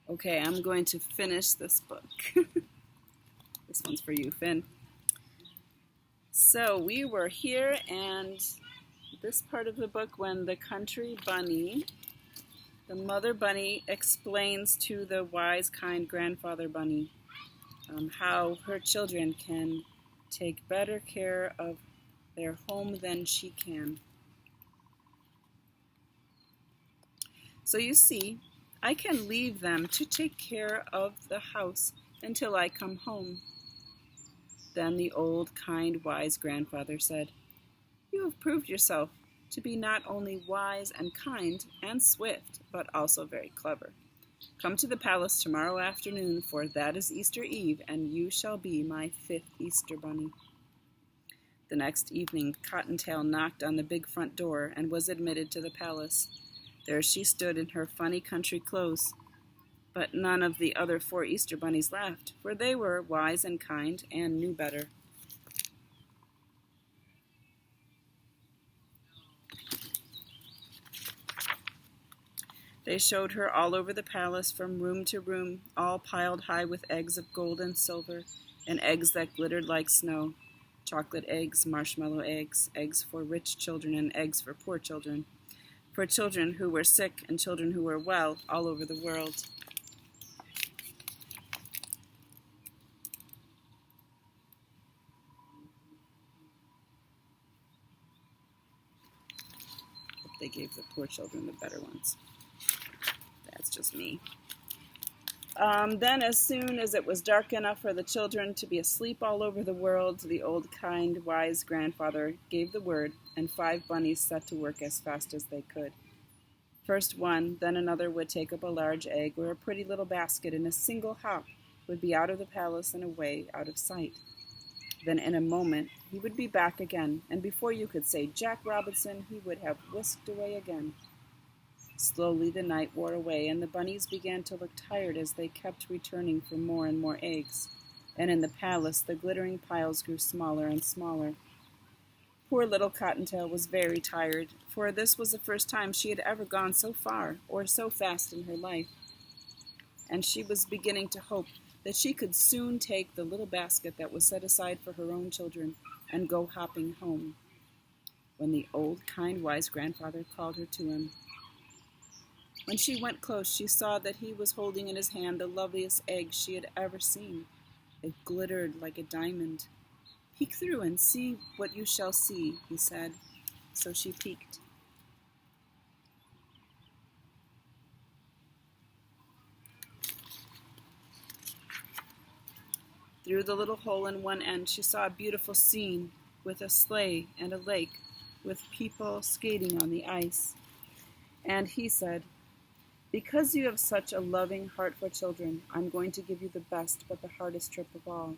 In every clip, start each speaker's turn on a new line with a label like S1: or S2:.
S1: Okay, I'm going to finish this book. This one's for you, Finn. So we were here, and this part of the book when the country bunny, the mother bunny, explains to the wise, kind grandfather bunny how her children can take better care of their home than she can. So you see, I can leave them to take care of the house until I come home. Then the old, kind, wise grandfather said, "You have proved yourself to be not only wise and kind and swift, but also very clever. Come to the palace tomorrow afternoon, for that is Easter Eve, and you shall be my 5th Easter bunny." The next evening, Cottontail knocked on the big front door and was admitted to the palace. There she stood in her funny country clothes. But none of the other 4 Easter bunnies laughed, for they were wise and kind and knew better. They showed her all over the palace, from room to room, all piled high with eggs of gold and silver, and eggs that glittered like snow. Chocolate eggs, marshmallow eggs, eggs for rich children and eggs for poor children, for children who were sick and children who were well all over the world. They gave the poor children the better ones. That's just me. Then, as soon as it was dark enough for the children to be asleep all over the world, the old, kind, wise grandfather gave the word, and 5 bunnies set to work as fast as they could. First one, then another would take up a large egg or a pretty little basket in a single hop, would be out of the palace and away out of sight. Then in a moment he would be back again, and before you could say Jack Robinson, he would have whisked away again. Slowly the night wore away, and the bunnies began to look tired as they kept returning for more and more eggs, and in the palace the glittering piles grew smaller and smaller. Poor little Cottontail was very tired, for this was the first time she had ever gone so far or so fast in her life, and she was beginning to hope that she could soon take the little basket that was set aside for her own children and go hopping home, when the old, kind, wise grandfather called her to him. When she went close, she saw that he was holding in his hand the loveliest egg she had ever seen. It glittered like a diamond. "Peek through and see what you shall see," he said. So she peeked. Through the little hole in one end, she saw a beautiful scene with a sleigh and a lake with people skating on the ice. And he said, "Because you have such a loving heart for children, I'm going to give you the best but the hardest trip of all.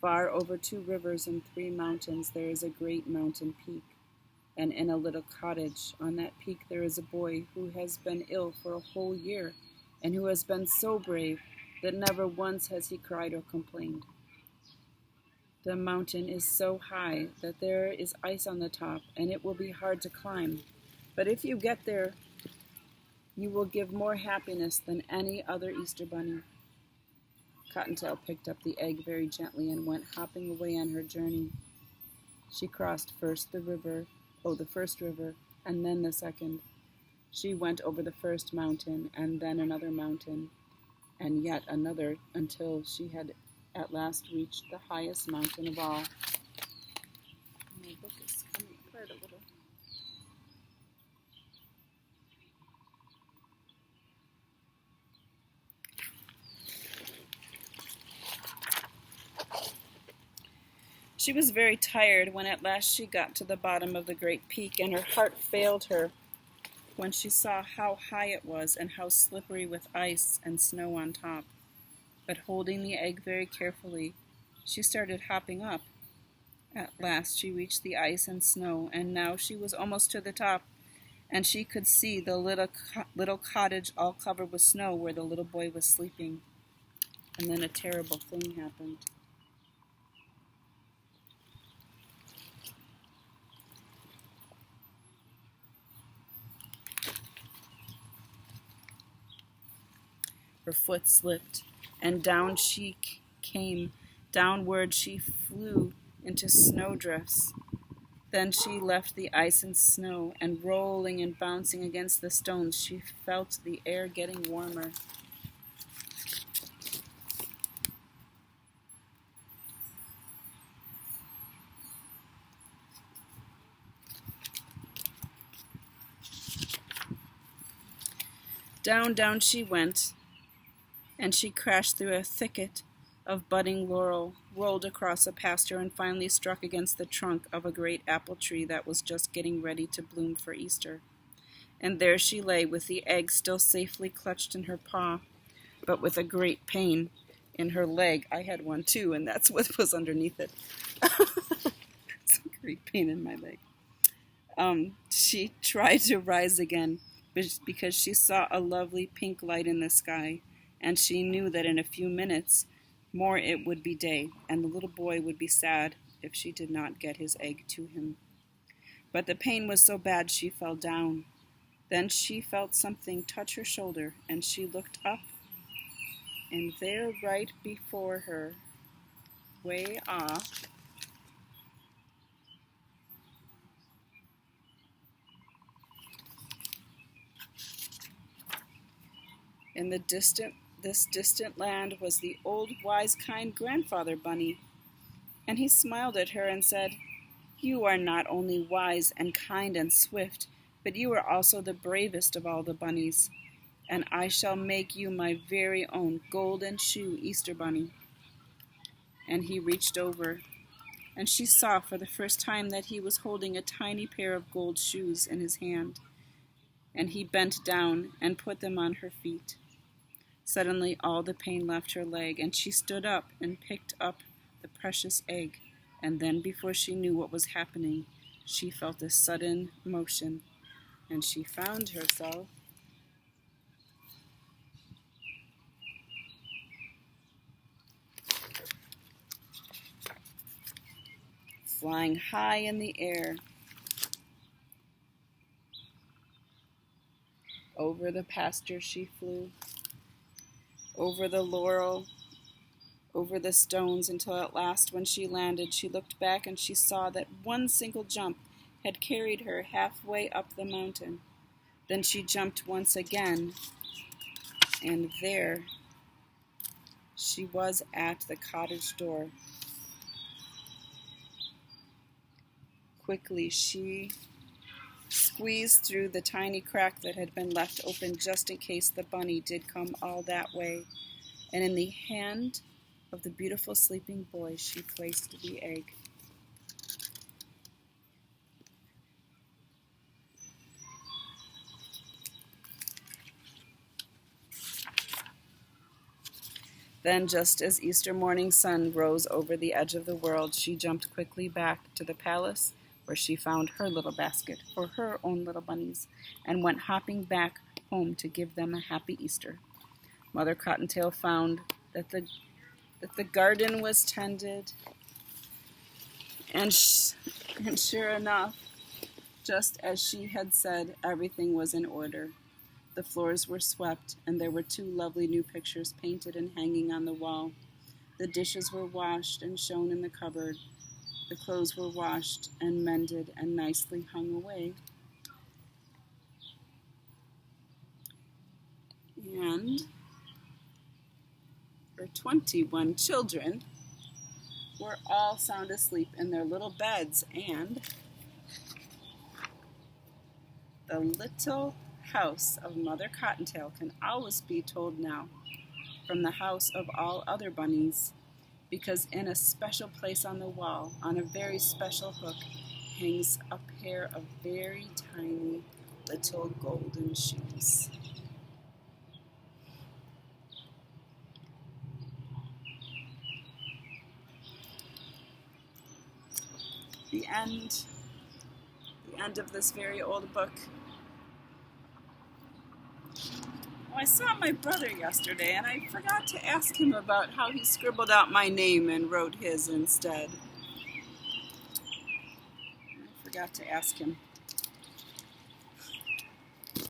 S1: Far over 2 rivers and 3 mountains there is a great mountain peak, and in a little cottage on that peak there is a boy who has been ill for a whole year, and who has been so brave that never once has he cried or complained. The mountain is so high that there is ice on the top, and it will be hard to climb, but if you get there, you will give more happiness than any other Easter bunny." Cottontail picked up the egg very gently and went hopping away on her journey. She crossed the first river, and then the second. She went over the first mountain, and then another mountain, and yet another, until she had at last reached the highest mountain of all. My book is coming apart a little. She was very tired when at last she got to the bottom of the great peak, and her heart failed her when she saw how high it was and how slippery with ice and snow on top. But holding the egg very carefully, she started hopping up. At last she reached the ice and snow, and now she was almost to the top, and she could see the little cottage all covered with snow where the little boy was sleeping. And then a terrible thing happened. Her foot slipped, and down she came. Downward she flew into snowdrifts. Then she left the ice and snow, and rolling and bouncing against the stones, she felt the air getting warmer. Down, down she went, and she crashed through a thicket of budding laurel, rolled across a pasture, and finally struck against the trunk of a great apple tree that was just getting ready to bloom for Easter. And there she lay, with the egg still safely clutched in her paw, but with a great pain in her leg. I had one too, and that's what was underneath it. It's a great pain in my leg. She tried to rise again, because she saw a lovely pink light in the sky, and she knew that in a few minutes more it would be day, and the little boy would be sad if she did not get his egg to him. But the pain was so bad she fell down. Then she felt something touch her shoulder, and she looked up, and there right before her, way off, in this distant land was the old, wise, kind grandfather bunny. And he smiled at her and said, "You are not only wise and kind and swift, but you are also the bravest of all the bunnies. And I shall make you my very own golden shoe Easter bunny." And he reached over, and she saw for the first time that he was holding a tiny pair of gold shoes in his hand. And he bent down and put them on her feet. Suddenly all the pain left her leg, and she stood up and picked up the precious egg. And then, before she knew what was happening, she felt a sudden motion, and she found herself flying high in the air. Over the pasture she flew, over the laurel, over the stones, until at last, when she landed, she looked back and she saw that one single jump had carried her halfway up the mountain. Then she jumped once again, and there she was at the cottage door. Quickly she squeezed through the tiny crack that had been left open just in case the bunny did come all that way, and in the hand of the beautiful sleeping boy she placed the egg. Then, just as Easter morning sun rose over the edge of the world, she jumped quickly back to the palace, where she found her little basket for her own little bunnies, and went hopping back home to give them a happy Easter. Mother Cottontail found that the garden was tended, and sure enough, just as she had said, everything was in order. The floors were swept, and there were 2 lovely new pictures painted and hanging on the wall. The dishes were washed and shown in the cupboard. The clothes were washed and mended and nicely hung away. And her 21 children were all sound asleep in their little beds, and the little house of Mother Cottontail can always be told now from the house of all other bunnies, because in a special place on the wall, on a very special hook, hangs a pair of very tiny little golden shoes. The end of this very old book. Well, I saw my brother yesterday, and I forgot to ask him about how he scribbled out my name and wrote his instead. I forgot to ask him.